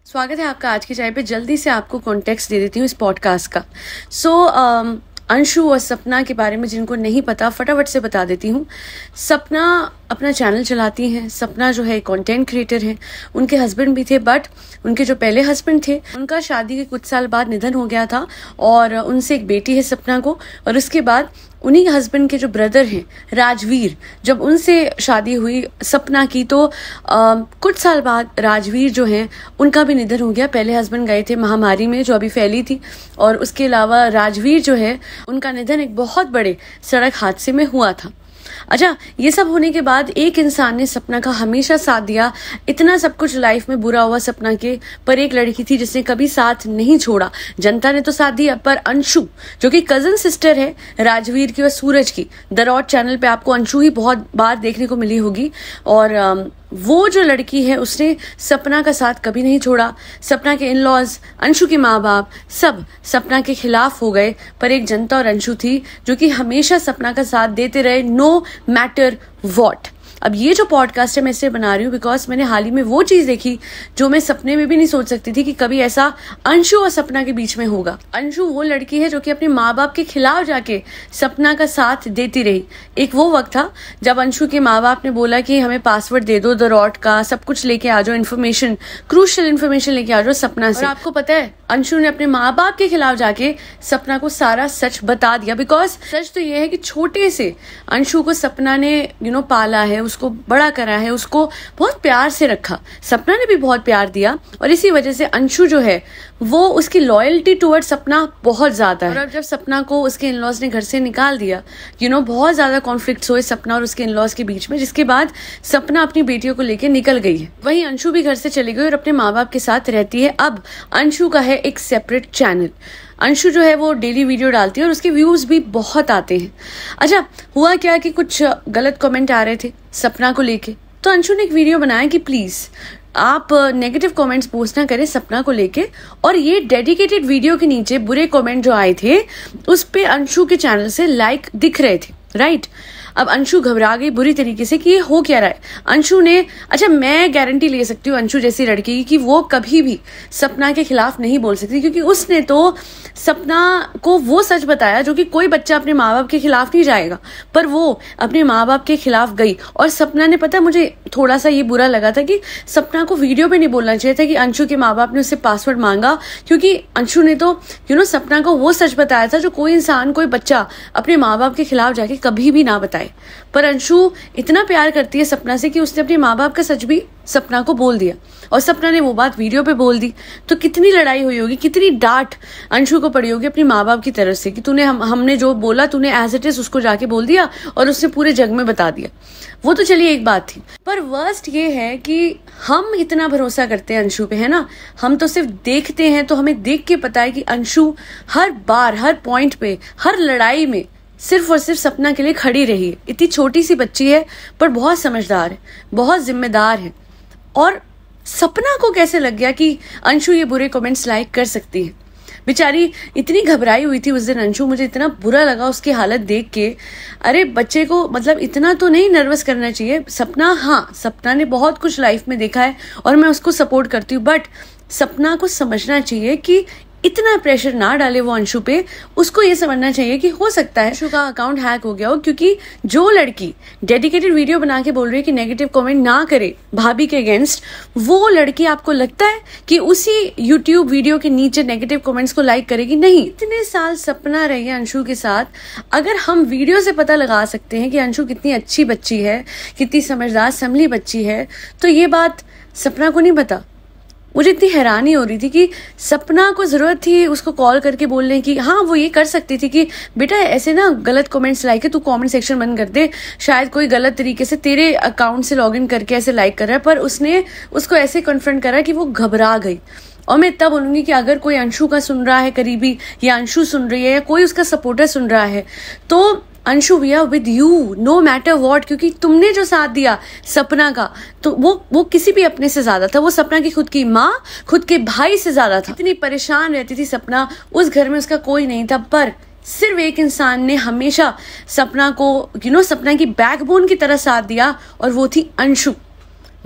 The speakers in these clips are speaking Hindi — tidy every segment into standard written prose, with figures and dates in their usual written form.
स्वागत है आपका आज की चाय पे। जल्दी से आपको कॉन्टेक्स्ट दे देती हूँ इस पॉडकास्ट का। अंशु और सपना के बारे में जिनको नहीं पता फटाफट से बता देती हूँ। सपना अपना चैनल चलाती हैं। सपना जो है कंटेंट क्रिएटर है। उनके हस्बैंड भी थे, बट उनके जो पहले हस्बैंड थे उनका शादी के कुछ साल बाद निधन हो गया था और उनसे एक बेटी है सपना को। और उसके बाद उन्हीं के हस्बैंड के जो ब्रदर हैं राजवीर, जब उनसे शादी हुई सपना की तो कुछ साल बाद राजवीर जो हैं उनका भी निधन हो गया। पहले हस्बैंड गए थे महामारी में जो अभी फैली थी, और उसके अलावा राजवीर जो है उनका निधन एक बहुत बड़े सड़क हादसे में हुआ था। अच्छा, ये सब होने के बाद एक इंसान ने सपना का हमेशा साथ दिया। इतना सब कुछ लाइफ में बुरा हुआ सपना के, पर एक लड़की थी जिसने कभी साथ नहीं छोड़ा। जनता ने तो साथ दिया, पर अंशु जो कि कजन सिस्टर है राजवीर की और सूरज की, द रॉड चैनल पे आपको अंशु ही बहुत बार देखने को मिली होगी। और वो जो लड़की है उसने सपना का साथ कभी नहीं छोड़ा। सपना के इन-लॉज, अंशु के माँ बाप सब सपना के खिलाफ हो गए, पर एक जनता और अंशु थी जो कि हमेशा सपना का साथ देते रहे, नो मैटर व्हाट। अब ये जो पॉडकास्ट है मैं इससे बना रही हूँ बिकॉज मैंने हाल ही में वो चीज देखी जो मैं सपने में भी नहीं सोच सकती थी कि कभी ऐसा अंशु और सपना के बीच में होगा। अंशु वो लड़की है जो कि अपने माँ बाप के खिलाफ जाके सपना का साथ देती रही। एक वो वक्त था जब अंशु के माँ बाप ने बोला कि हमें पासवर्ड दे दो द रॉड का, सब कुछ लेके आ जाओ, इन्फॉर्मेशन, क्रूशियल इन्फॉर्मेशन लेके आ जाओ सपना से। और आपको पता है अंशु ने अपने माँ बाप के खिलाफ जाके सपना को सारा सच बता दिया। बिकॉज सच तो ये है कि छोटे से अंशु को सपना ने पाला है, उसको बड़ा करा है, उसको बहुत प्यार से रखा। सपना ने भी बहुत प्यार दिया और इसी वजह से अंशु जो है वो उसकी लॉयल्टी टुवर्ड सपना बहुत ज्यादा है। और अब जब सपना को उसके इन-लॉज ने घर से निकाल दिया, बहुत ज्यादा कॉन्फ्लिक्ट्स हुए सपना और उसके इन-लॉज के बीच में, जिसके बाद सपना अपनी बेटियों को लेकर निकल गई है। वहीं अंशु भी घर से चली गई और अपने माँ बाप के साथ रहती है। अब अंशु का है एक सेपरेट चैनल। अंशु जो है वो डेली वीडियो डालती है और उसके व्यूज भी बहुत आते हैं। अच्छा, हुआ क्या कि कुछ गलत कमेंट आ रहे थे सपना को लेके, तो अंशु ने एक वीडियो बनाया कि प्लीज आप नेगेटिव कमेंट्स पोस्ट ना करें सपना को लेके। और ये डेडिकेटेड वीडियो के नीचे बुरे कमेंट जो आए थे उस पे अंशु के चैनल से लाइक दिख रहे थे, राइट। अब अंशु घबरा गई बुरी तरीके से कि ये हो क्या रहा है। अंशु ने, अच्छा मैं गारंटी ले सकती हूँ अंशु जैसी लड़की की कि वो कभी भी सपना के खिलाफ नहीं बोल सकती, क्योंकि उसने तो सपना को वो सच बताया जो कि कोई बच्चा अपने माँ बाप के खिलाफ नहीं जाएगा, पर वो अपने माँ बाप के खिलाफ गई। और सपना ने, पता मुझे थोड़ा सा ये बुरा लगा था कि सपना को वीडियो पे नहीं बोलना चाहिए था कि अंशु के माँ बाप ने उससे पासवर्ड मांगा, क्योंकि अंशु ने तो सपना को वो सच बताया था जो कोई इंसान, कोई बच्चा अपने माँ बाप के खिलाफ जाके कभी भी ना बताए। पर अंशु इतना प्यार करती है सपना से कि उसने अपने माँ बाप का सच भी सपना को बोल दिया और सपना ने वो बात वीडियो पे बोल दी। तो कितनी लड़ाई हुई होगी, कितनी डांट अंशु को पड़ी होगी अपनी माँ बाप की तरफ से कि तूने हमने जो बोला तूने एज इट इज उसको जाके बोल दिया और उसने पूरे जग में बता दिया। वो तो चलिए एक बात थी, पर वर्स्ट ये है कि हम इतना भरोसा करते हैं अंशु पे, है ना। हम तो सिर्फ देखते हैं, तो हमें देख के पता है कि अंशु हर बार, हर पॉइंट पे, हर लड़ाई में सिर्फ और सिर्फ सपना के लिए खड़ी रही है। इतनी छोटी सी बच्ची है पर बहुत समझदार है, बहुत जिम्मेदार है। और सपना को कैसे लग गया कि अंशु ये बुरे कमेंट्स लाइक कर सकती है। बेचारी इतनी घबराई हुई थी उस दिन अंशु, मुझे इतना बुरा लगा उसकी हालत देख के। अरे बच्चे को मतलब इतना तो नहीं नर्वस करना चाहिए। सपना, हाँ सपना ने बहुत कुछ लाइफ में देखा है और मैं उसको सपोर्ट करती हूँ, बट सपना को समझना चाहिए कि इतना प्रेशर ना डाले वो अंशु पे। उसको ये समझना चाहिए कि हो सकता है अंशु का अकाउंट हैक हो गया हो, क्योंकि जो लड़की डेडिकेटेड वीडियो बना के बोल रही है कि नेगेटिव कमेंट ना करे भाभी के अगेंस्ट, वो लड़की आपको लगता है कि उसी यूट्यूब वीडियो के नीचे नेगेटिव कमेंट्स को लाइक करेगी? नहीं। इतने साल सपना रही है अंशु के साथ, अगर हम वीडियो से पता लगा सकते हैं कि अंशु कितनी अच्छी बच्ची है, कितनी समझदार संभली बच्ची है, तो ये बात सपना को नहीं पता। मुझे इतनी हैरानी हो रही थी कि सपना को जरूरत थी उसको कॉल करके बोलने की। हाँ वो ये कर सकती थी कि बेटा ऐसे ना गलत कमेंट्स लाइक है, तू कमेंट सेक्शन बंद कर दे, शायद कोई गलत तरीके से तेरे अकाउंट से लॉगिन करके ऐसे लाइक कर रहा है। पर उसने उसको ऐसे कन्फ्रंट करा कि वो घबरा गई। और मैं इतना बोलूंगी कि अगर कोई अंशु का सुन रहा है करीबी, या अंशु सुन रही है, या कोई उसका सपोर्टर सुन रहा है, तो Anshu we are with you no matter what. क्योंकि तुमने जो साथ दिया सपना का, तो वो किसी भी अपने से ज्यादा था। वो सपना की खुद की माँ, खुद के भाई से ज्यादा था। इतनी परेशान रहती थी सपना, उस घर में उसका कोई नहीं था, पर सिर्फ एक इंसान ने हमेशा सपना को सपना की बैकबोन की तरह साथ दिया, और वो थी अंशु।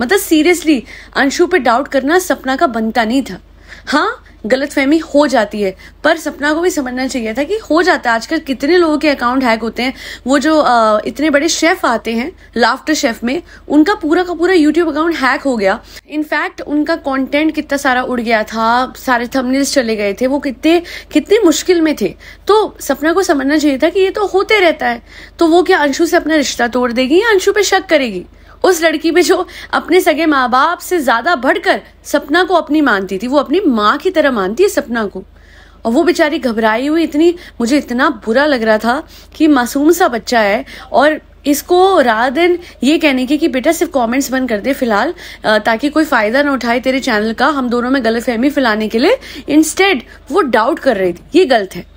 मतलब सीरियसली अंशु पे डाउट करना सपना का बनता नहीं था। हाँ, गलतफहमी हो जाती है, पर सपना को भी समझना चाहिए था कि हो जाता है। आजकल कितने लोगों के अकाउंट हैक होते हैं। वो जो इतने बड़े शेफ आते हैं लाफ्टर शेफ में, उनका पूरा का पूरा यूट्यूब अकाउंट हैक हो गया। इनफैक्ट उनका कंटेंट कितना सारा उड़ गया था, सारे थंबनेल्स चले गए थे, वो कितने मुश्किल में थे। तो सपना को समझना चाहिए था कि ये तो होते रहता है। तो वो क्या अंशु से अपना रिश्ता तोड़ देगी या अंशु पे शक करेगी? उस लड़की पे जो अपने सगे माँ बाप से ज्यादा बढ़कर सपना को अपनी मानती थी, वो अपनी माँ की तरह मानती है सपना को। और वो बेचारी घबराई हुई इतनी, मुझे इतना बुरा लग रहा था कि मासूम सा बच्चा है और इसको रात दिन ये कहने की कि बेटा सिर्फ कमेंट्स बंद कर दे फिलहाल, ताकि कोई फायदा ना उठाए तेरे चैनल का हम दोनों में गलतफहमी फैलाने के लिए, इंस्टेड वो डाउट कर रही थी। ये गलत है।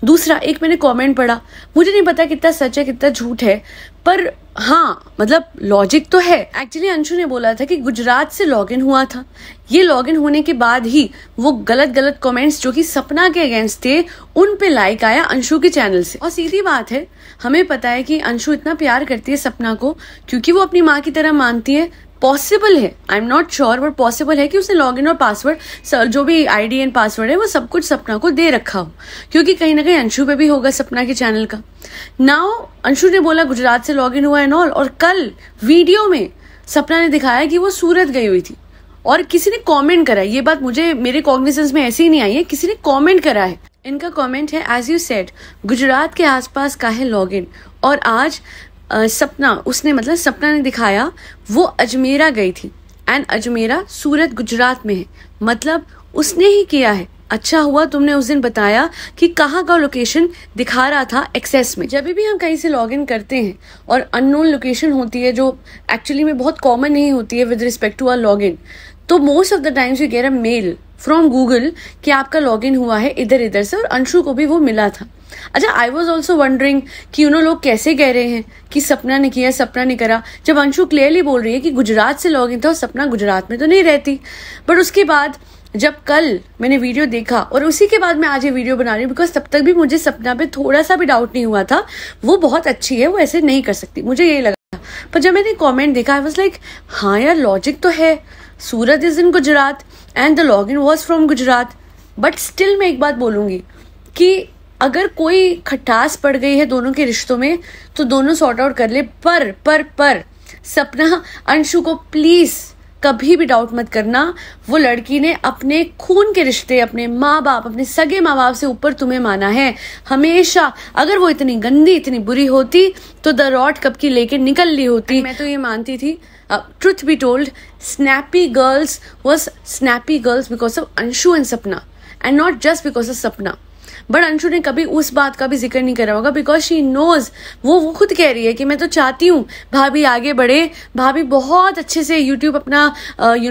दूसरा, एक मैंने कमेंट पढ़ा, मुझे नहीं पता कितना सच है कितना झूठ है, पर हाँ मतलब लॉजिक तो है। एक्चुअली अंशु ने बोला था कि गुजरात से लॉगिन हुआ था। ये लॉगिन होने के बाद ही वो गलत कमेंट्स जो कि सपना के अगेंस्ट थे उन पे लाइक आया अंशु के चैनल से। और सीधी बात है, हमें पता है कि अंशु इतना प्यार करती है सपना को क्योंकि वो अपनी माँ की तरह मानती है। पॉसिबल है, I am not sure, but possible है कि उसने लॉगिन और पासवर्ड, जो भी आईडी एंड पासवर्ड है, वो सब कुछ सपना को दे रखा हो, क्योंकि कहीं ना कहीं अंशु पे भी होगा सपना के चैनल का। नाउ अंशु ने बोला गुजरात से लॉगिन हुआ एंड ऑल, और कल वीडियो में सपना ने दिखाया कि वो सूरत गई हुई थी और किसी ने कमेंट करा। ये बात मुझे मेरे कॉग्निजेंस में ऐसे ही नहीं आई है, किसी ने कमेंट करा है। इनका कमेंट है, एज यू सेड गुजरात के आसपास का है लॉगिन, और आज सपना ने दिखाया वो अजमेरा गई थी, एंड अजमेरा सूरत गुजरात में है, मतलब उसने ही किया है। अच्छा हुआ तुमने उस दिन बताया कि कहाँ का लोकेशन दिखा रहा था एक्सेस में। जब भी हम कहीं से लॉगिन करते हैं और अननोन लोकेशन होती है जो एक्चुअली में बहुत कॉमन नहीं होती है with respect to our login, तो most of the times you get a mail from Google कि आपका लॉगिन हुआ है इधर से, और अंशु को भी वो मिला था। अच्छा, आई वॉज ऑल्सो वंडरिंग कि लोग कैसे कह रहे हैं कि सपना ने किया, सपना ने करा, जब अंशु क्लियरली बोल रही है कि गुजरात से लॉगिन था और सपना गुजरात में तो नहीं रहती। बट उसके बाद जब कल मैंने वीडियो देखा और उसी के बाद मैं आज ये वीडियो बना रही हूँ, बिकॉज तब तक भी मुझे सपना पे थोड़ा सा भी डाउट नहीं हुआ था। वो बहुत अच्छी है, वो ऐसे नहीं कर सकती, मुझे ये लगा। पर जब मैंने कमेंट देखा आई वाज लाइक, हाँ यार लॉजिक तो है, Surat is in Gujarat and the login was from Gujarat. But still मैं एक बात बोलूंगी कि अगर कोई खटास पड़ गई है दोनों के रिश्तों में तो दोनों सॉर्ट आउट कर ले, पर सपना अंशु को प्लीज कभी भी डाउट मत करना। वो लड़की ने अपने खून के रिश्ते, अपने माँ बाप, अपने सगे माँ बाप से ऊपर तुम्हें माना है हमेशा। अगर वो इतनी गंदी, इतनी बुरी होती तो द रॉड कब की लेके निकल ली होती। मैं तो ये मानती थी, truth be told, snappy girls was snappy girls because of Anshu and Sapna, and not just because of Sapna. But Anshu ने कभी उस बात का भी जिक्र नहीं करा होगा, बिकॉज शी नोज, वो खुद कह रही है कि मैं तो चाहती हूँ भाभी आगे बढ़े, भाभी बहुत अच्छे से यूट्यूब अपना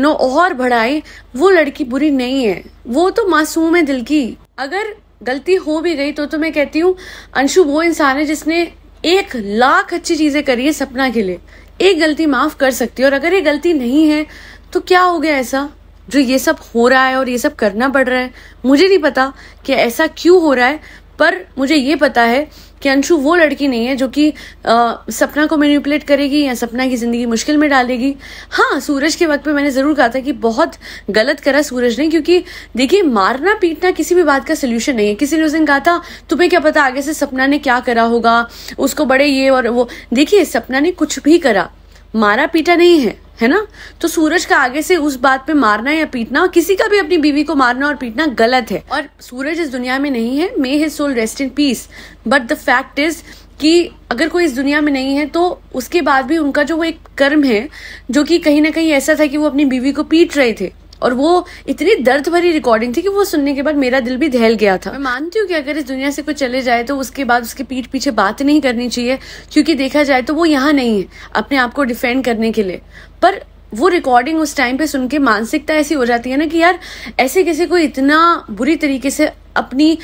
और बढ़ाए। वो लड़की बुरी नहीं है, वो तो मासूम है दिल की। अगर गलती हो भी गई तो मैं कहती हूँ अंशु वो इंसान है जिसने 1,00,000 अच्छी चीजें करी है सपना के लिए, एक गलती माफ कर सकती है। और अगर ये गलती नहीं है तो क्या हो गया ऐसा जो ये सब हो रहा है और ये सब करना पड़ रहा है? मुझे नहीं पता कि ऐसा क्यों हो रहा है, पर मुझे ये पता है कि अंशु वो लड़की नहीं है जो कि सपना को मैनिपुलेट करेगी या सपना की जिंदगी मुश्किल में डालेगी। हाँ, सूरज के वक्त पे मैंने जरूर कहा था कि बहुत गलत करा सूरज ने, क्योंकि देखिए मारना पीटना किसी भी बात का सोल्यूशन नहीं है। किसी ने उस दिन कहा था तुम्हें क्या पता आगे से सपना ने क्या करा होगा, उसको बड़े ये और वो। देखिए सपना ने कुछ भी करा, मारा पीटा नहीं है ना? तो सूरज का आगे से उस बात पे मारना या पीटना, किसी का भी अपनी बीवी को मारना और पीटना गलत है। और सूरज इस दुनिया में नहीं है, may his soul rest in peace, but the fact is कि अगर कोई इस दुनिया में नहीं है तो उसके बाद भी उनका जो वो एक कर्म है जो कि कहीं ना कहीं ऐसा था कि वो अपनी बीवी को पीट रहे थे, और वो इतनी दर्द भरी रिकॉर्डिंग थी कि वो सुनने के बाद मेरा दिल भी दहल गया था। मैं मानती हूँ कि अगर इस दुनिया से कोई चले जाए तो उसके बाद उसके पीठ पीछे बात नहीं करनी चाहिए, क्योंकि देखा जाए तो वो यहाँ नहीं है अपने आप को डिफेंड करने के लिए। पर वो रिकॉर्डिंग उस टाइम पे सुन के मानसिकता ऐसी हो जाती है ना कि यार ऐसे किसी को इतना बुरी तरीके से अपनी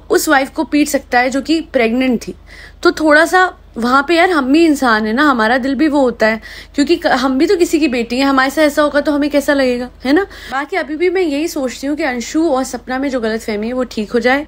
उस वाइफ को पीट सकता है जो कि प्रेग्नेंट थी। तो थोड़ा सा वहां पे यार हम भी इंसान है ना, हमारा दिल भी वो होता है, क्योंकि हम भी तो किसी की बेटी है, हमारे साथ ऐसा होगा तो हमें कैसा लगेगा, है ना? बाकी अभी भी मैं यही सोचती हूँ कि अंशु और सपना में जो गलतफहमी है वो ठीक हो जाए।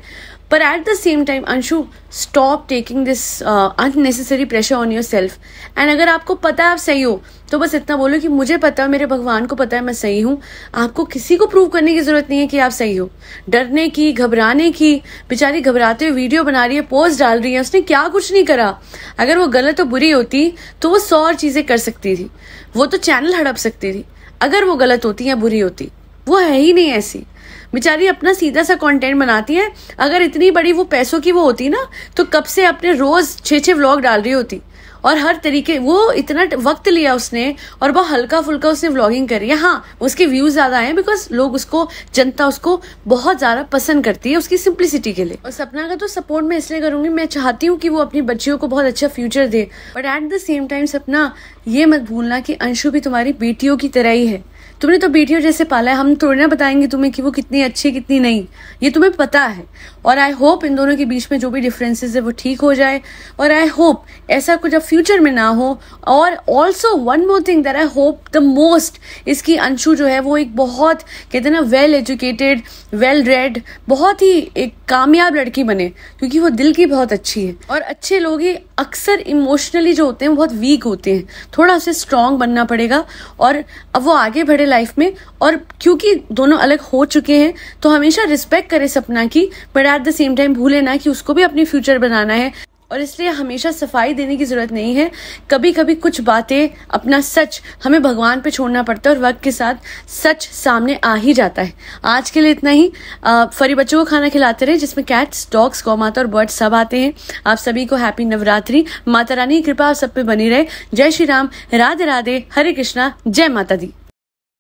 पर at the same time Anshu, stop taking this unnecessary pressure on your self. And अगर आपको पता है आप सही हो तो बस इतना बोलो कि मुझे पता है, मेरे भगवान को पता है मैं सही हूँ। आपको किसी को प्रूव करने की जरूरत नहीं है कि आप सही हो। डरने की, घबराने की, बेचारी घबराते हुए वीडियो बना रही है, पोस्ट डाल रही है, उसने क्या कुछ नहीं करा। अगर वो गलत और बुरी होती तो वो 100 और चीजें कर सकती थी, वो तो चैनल हड़प सकती थी। अगर वो गलत होती या बुरी होती, वो है ही नहीं ऐसी। बेचारी अपना सीधा सा कंटेंट बनाती है। अगर इतनी बड़ी वो पैसों की वो होती ना तो कब से अपने रोज 6-6 व्लॉग डाल रही होती, और हर तरीके, वो इतना वक्त लिया उसने और बहुत हल्का फुल्का उसने व्लॉगिंग करी है। हाँ, उसके व्यूज ज्यादा आए बिकॉज लोग उसको, जनता उसको बहुत ज्यादा पसंद करती है उसकी सिंप्लिसिटी के लिए। और सपना का तो सपोर्ट मैं इसलिए करूंगी, मैं चाहती हूँ कि वो अपनी बच्चियों को बहुत अच्छा future they, but at the same time सपना ये मत भूलना कि अंशु भी तुम्हारी बेटियों की तरह ही है। तुमने तो बेटियों जैसे पाला है, हम थोड़ी ना बताएंगे तुम्हें कि वो कितनी अच्छी कितनी नहीं, ये तुम्हें पता है। और आई होप इन दोनों के बीच में जो भी डिफरेंसेस है वो ठीक हो जाए, और आई होप ऐसा कुछ अब फ्यूचर में ना हो। और also one more thing that I hope the most, इसकी अंशु जो है वो एक बहुत, कहते हैं ना, वेल एजुकेटेड, वेल रेड, बहुत ही एक कामयाब लड़की बने, क्योंकि वो दिल की बहुत अच्छी है। और अच्छे लोग ही अक्सर इमोशनली जो होते हैं वो बहुत वीक होते हैं, थोड़ा उसे स्ट्रांग बनना पड़ेगा और अब वो आगे बढ़े लाइफ में। और क्योंकि दोनों अलग हो चुके हैं तो हमेशा रिस्पेक्ट करे सपना की, but at the same time भूले ना कि उसको भी अपनी फ्यूचर बनाना है, और इसलिए हमेशा सफाई देने की जरूरत नहीं है। कभी कभी कुछ बातें, अपना सच हमें भगवान पे छोड़ना पड़ता है, और वक्त के साथ सच सामने आ ही जाता है। आज के लिए इतना ही। फरी बच्चों को खाना खिलाते रहे, जिसमें कैट्स, डॉग्स, गौ माता और बर्ड्स सब आते हैं। आप सभी को हैप्पी नवरात्रि। माता रानी की कृपा आप सब पे बनी रहे। जय श्री राम, राधे राधे, हरे कृष्णा, जय माता दी।